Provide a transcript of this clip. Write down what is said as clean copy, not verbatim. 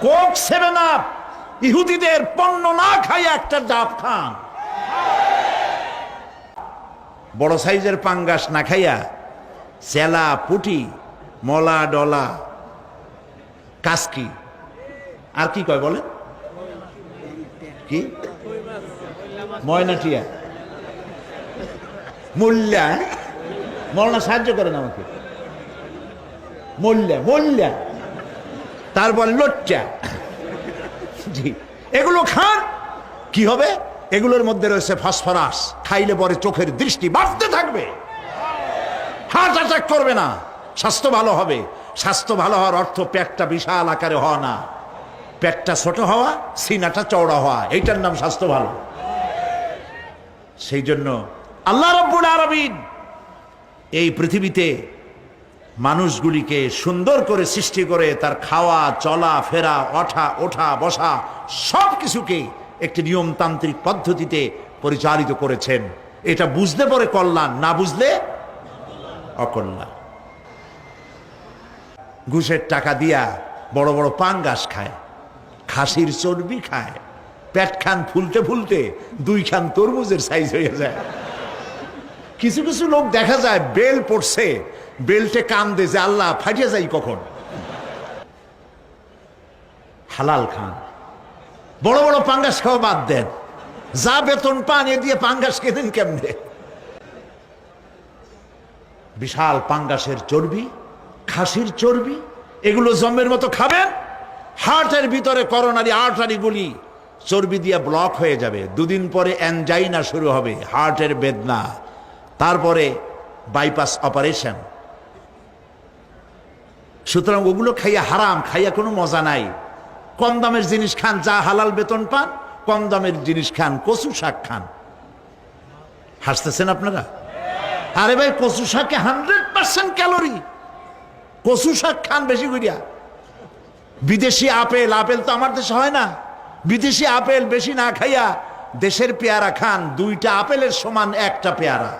Coke 7 up ইহুদিদের পণ্য না খাইয়া একটা ডাব খান। বড় সাইজের পাঙ্গাস না খাইয়া চেলা, পুটি, মলা, ডলা, কাসকি, আর কি কয় বলেন, কি ময়নাটিয়া, মোল্লা, মৌলানা সাহায্য করেন আমাকে, মোল্লা মোল্লা, তারপর লোচ্চা, জি, এগুলো খান। কি হবে? এগুলোর মধ্যে রয়েছে ফসফরাস, খাইলে পরে চোখের দৃষ্টি বাড়তে থাকবে, হার্ট অ্যাটাক করবে না, স্বাস্থ্য ভালো হবে। স্বাস্থ্য ভালো হওয়ার অর্থ পেটটা বিশাল আকারে হওয়া না, পেটটা ছোট হওয়া, সিনাটা চওড়া হওয়া, এইটার নাম স্বাস্থ্য ভালো। সেই জন্য আল্লাহ রাব্বুল আলামিন এই পৃথিবীতে মানুষগুলিকে সুন্দর করে সৃষ্টি করে তার খাওয়া, চলা, ফেরা, ওঠা বসা সব কিছুকে একটি নিয়মতান্ত্রিক পদ্ধতিতে পরিচালিত করেছেন। এটা বুঝলে পরে কল্যাণ, না বুঝলে অকল্যাণ। ঘুষের টাকা দিয়া বড় বড় পাঙ্গাস খায়, খাসির চর্বি খায়, পেট খান ফুলতে ফুলতে 2 খান তরমুজের সাইজ হয়ে যায়। কিছু কিছু লোক দেখা যায় বেল পড়ছে, বেল্টে কান্দে যে আল্লাহ ফাটিয়ে যাই কখন। হালাল খান, বড় বড় পাঙ্গাস খাওয়া বাদ দেন, যা বেতন পান এ দিয়ে পাঙ্গাস কেনেন কেমনে? বিশাল পাঙ্গাসের চর্বি, খাসির চর্বি, এগুলো জম্মের মতো খাবেন, হার্টের ভিতরে করোনারি আর্টারিগুলি চর্বি দিয়ে ব্লক হয়ে যাবে, 2 দিন পরে অ্যানজাইনা শুরু হবে, হার্টের বেদনা, তারপরে বাইপাস অপারেশন। সুতরাং ওগুলো খাইয়া হারাম, খাইয়া কোনো মজা নাই। কম দামের জিনিস খান, যা হালাল বেতন পান, কম দামের জিনিস খান, কচু শাক খান। হাসতেছেন আপনারা? আরে ভাই, কচু শাকে 100% ক্যালোরি, কচু শাক খান বেশি করিয়া। বিদেশি আপেল, আপেল তো আমার দেশে হয় না, বিদেশি আপেল বেশি না খাইয়া দেশের পেয়ারা খান, 2টা আপেলের সমান 1টা পেয়ারা।